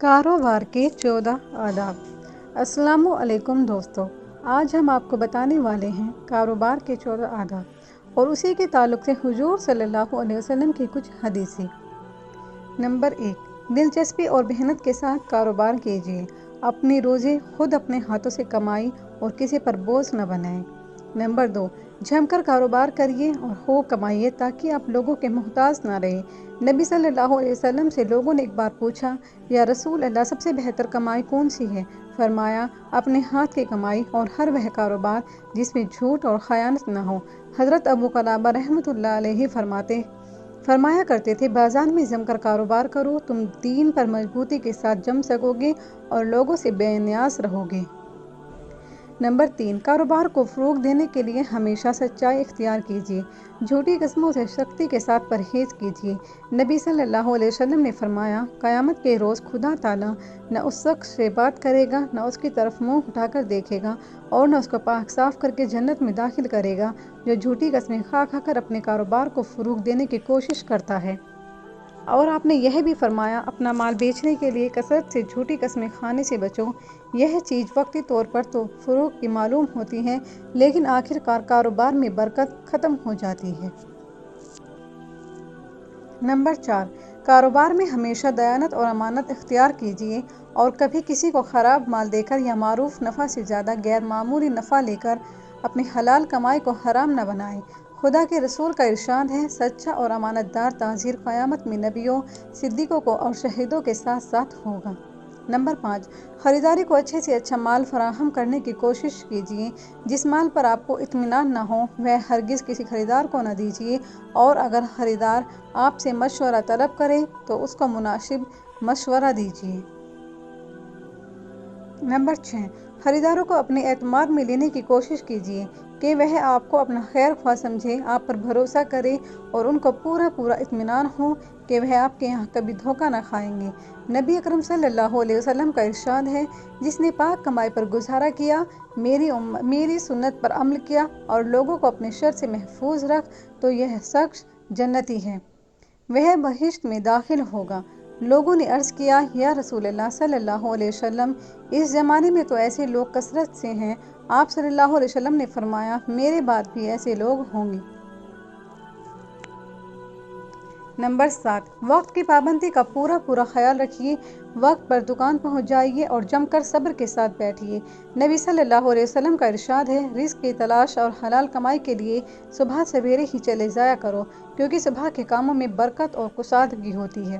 کاروبار کے 14 آداب۔ السلام علیکم دوستو، آج ہم آپ کو بتانے والے ہیں کاروبار کے 14 آداب اور اسی کے تعلق سے حضور صلی اللہ علیہ وسلم کی کچھ حدیثیں۔ نمبر 1، دلچسپی اور محنت کے ساتھ کاروبار کیجیے۔ اپنی روزی خود اپنے ہاتھوں سے کمائی اور کسی پر بوجھ نہ بنائیں۔ نمبر 2، جم کر کاروبار کریے اور خوب کمائیے تاکہ آپ لوگوں کے محتاج نہ رہیں۔ نبی صلی اللہ علیہ وسلم سے لوگوں نے ایک بار پوچھا، یا رسول اللہ، سب سے بہتر کمائی کون سی ہے؟ فرمایا، اپنے ہاتھ کی کمائی اور ہر وہ کاروبار جس میں جھوٹ اور خیانت نہ ہو۔ حضرت ابو قلابہ رحمۃ اللہ علیہ فرمایا کرتے تھے، بازار میں جم کر کاروبار کرو، تم دین پر مضبوطی کے ساتھ جم سکو گے اور لوگوں سے بے نیاز رہو گے۔ نمبر 3، کاروبار کو فروغ دینے کے لیے ہمیشہ سچائی اختیار کیجیے۔ جھوٹی قسموں سے سختی کے ساتھ پرہیز کیجیے۔ نبی صلی اللہ علیہ وسلم نے فرمایا، قیامت کے روز خدا تعالیٰ نہ اس شخص سے بات کرے گا، نہ اس کی طرف منہ اٹھا کر دیکھے گا اور نہ اس کو پاک صاف کر کے جنت میں داخل کرے گا، جو جھوٹی قسمیں کھا کھا کر اپنے کاروبار کو فروغ دینے کی کوشش کرتا ہے۔ اور آپ نے یہ بھی فرمایا، اپنا مال بیچنے کے لیے کثرت سے جھوٹی قسمیں کھانے سے بچو۔ یہ چیز وقتی طور پر تو فروغ کی معلوم ہوتی ہے، لیکن آخر کار کاروبار میں برکت ختم ہو جاتی ہے۔ نمبر 4، کاروبار میں ہمیشہ دیانت اور امانت اختیار کیجیے اور کبھی کسی کو خراب مال دے کر یا معروف نفع سے زیادہ غیر معمولی نفع لے کر اپنی حلال کمائی کو حرام نہ بنائیں۔ خدا کے رسول کا ارشاد ہے، سچا اور امانت دار تاجر قیامت میں نبیوں، صدیقوں کو اور شہیدوں کے ساتھ ساتھ ہوگا۔ نمبر 5، خریداری کو اچھے سے اچھا مال فراہم کرنے کی کوشش کیجیے۔ جس مال پر آپ کو اطمینان نہ ہو وہ ہرگز کسی خریدار کو نہ دیجیے، اور اگر خریدار آپ سے مشورہ طلب کرے تو اس کو مناسب مشورہ دیجیے۔ نمبر 6، خریداروں کو اپنے اعتماد میں لینے کی کوشش کیجیے کہ وہ آپ کو اپنا خیر خواہ سمجھے، آپ پر بھروسہ کرے اور ان کو پورا اطمینان ہو کہ وہ آپ کے یہاں کبھی دھوکہ نہ کھائیں گے۔ نبی اکرم صلی اللہ علیہ وسلم کا ارشاد ہے، جس نے پاک کمائی پر گزارا کیا، میری سنت پر عمل کیا اور لوگوں کو اپنے شر سے محفوظ رکھ، تو یہ شخص جنتی ہے، وہ بہشت میں داخل ہوگا۔ لوگوں نے عرض کیا، یا رسول اللہ صلی اللہ علیہ وسلم، اس زمانے میں تو ایسے لوگ کثرت سے ہیں۔ آپ صلی اللہ علیہ وسلم نے فرمایا، میرے بعد بھی ایسے لوگ ہوں گے۔ نمبر 7، وقت کی پابندی کا پورا خیال رکھیے۔ وقت پر دکان پہنچ جائیے اور جم کر صبر کے ساتھ بیٹھیے۔ نبی صلی اللہ علیہ وسلم کا ارشاد ہے، رزق کی تلاش اور حلال کمائی کے لیے صبح سویرے ہی چلے جایا کرو، کیونکہ صبح کے کاموں میں برکت اور کشادگی ہوتی ہے۔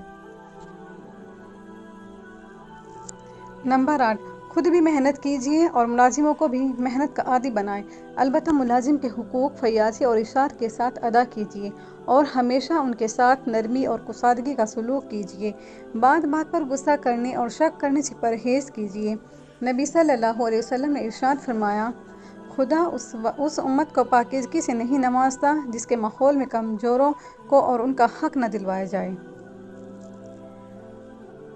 نمبر 8، خود بھی محنت کیجیے اور ملازموں کو بھی محنت کا عادی بنائیں۔ البتہ ملازم کے حقوق فیاضی اور اشارت کے ساتھ ادا کیجیے اور ہمیشہ ان کے ساتھ نرمی اور کشادگی کا سلوک کیجیے۔ بات پر غصہ کرنے اور شک کرنے سے پرہیز کیجیے۔ نبی صلی اللہ علیہ وسلم نے ارشاد فرمایا، خدا اس امت کو پاکیزگی سے نہیں نوازتا جس کے ماحول میں کمزوروں کو اور ان کا حق نہ دلوایا جائے۔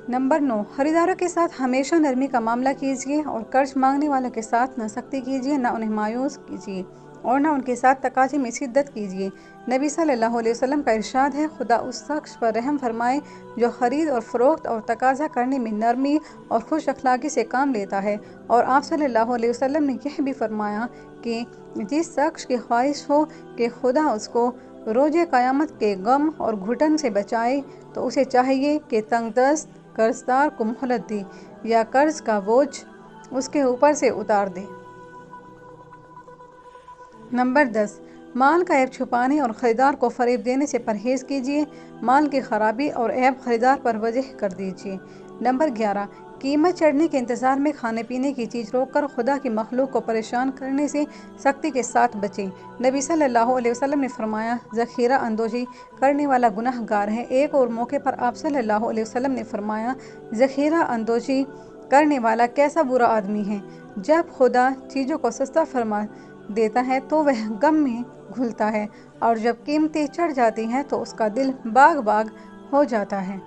نمبر 9، خریداروں کے ساتھ ہمیشہ نرمی کا معاملہ کیجیے اور قرض مانگنے والوں کے ساتھ نہ سختی کیجیے، نہ انہیں مایوس کیجیے اور نہ ان کے ساتھ تقاضے میں شدت کیجیے۔ نبی صلی اللہ علیہ وسلم کا ارشاد ہے، خدا اس شخص پر رحم فرمائے جو خرید اور فروخت اور تقاضا کرنے میں نرمی اور خوش اخلاقی سے کام لیتا ہے۔ اور آپ صلی اللہ علیہ وسلم نے یہ بھی فرمایا کہ جس شخص کی خواہش ہو کہ خدا اس کو روز قیامت کے غم اور گھٹن سے بچائے، تو اسے چاہیے کہ تنگ دست قرضدار کو مہلت دے یا قرض کا بوجھ اس کے اوپر سے اتار دے۔ نمبر 10، مال کا عیب چھپانے اور خریدار کو فریب دینے سے پرہیز کیجیے۔ مال کی خرابی اور عیب خریدار پر واضح کر دیجیے۔ نمبر 11، قیمت چڑھنے کے انتظار میں کھانے پینے کی چیز روک کر خدا کی مخلوق کو پریشان کرنے سے سختی کے ساتھ بچیں۔ نبی صلی اللہ علیہ وسلم نے فرمایا، ذخیرہ اندوزی کرنے والا گناہ گار ہے۔ ایک اور موقع پر آپ صلی اللہ علیہ وسلم نے فرمایا، ذخیرہ اندوزی کرنے والا کیسا برا آدمی ہے۔ جب خدا چیزوں کو سستا فرما دیتا ہے تو وہ غم میں گھلتا ہے، اور جب قیمتیں چڑھ جاتی ہیں تو اس کا دل باغ ہو جاتا ہے۔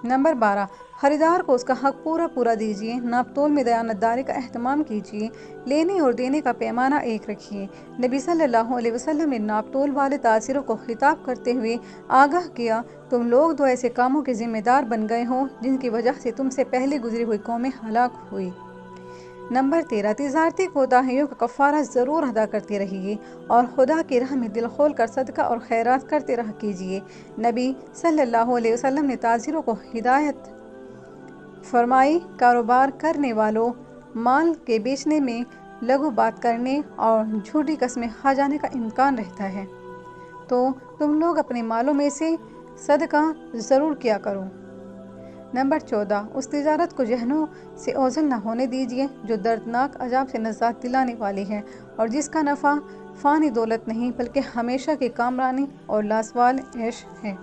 نمبر 12، خریدار کو اس کا حق پورا دیجیے، ناپ تول میں دیانتداری کا اہتمام کیجیے، لینے اور دینے کا پیمانہ ایک رکھیے۔ نبی صلی اللہ علیہ وسلم نے ناپ تول والے تاجروں کو خطاب کرتے ہوئے آگاہ کیا، تم لوگ تو ایسے کاموں کے ذمہ دار بن گئے ہو جن کی وجہ سے تم سے پہلے گزری ہوئی قومیں ہلاک ہوئی۔ نمبر 13، تجارتی کوتاہیوں کا کفارہ ضرور ادا کرتے رہیے اور خدا کی راہ میں دل کھول کر صدقہ اور خیرات کرتے رہا کیجیے۔ نبی صلی اللہ علیہ وسلم نے تاجروں کو ہدایت فرمائی، کاروبار کرنے والوں، مال کے بیچنے میں لغو بات کرنے اور جھوٹی قسمیں کھا جانے کا امکان رہتا ہے، تو تم لوگ اپنے مالوں میں سے صدقہ ضرور کیا کرو۔ نمبر 14، اس تجارت کو ذہنوں سے اوجھل نہ ہونے دیجیے جو دردناک عذاب سے نجات دلانے والی ہے اور جس کا نفع فانی دولت نہیں بلکہ ہمیشہ کی کامرانی اور لازوال عیش ہے۔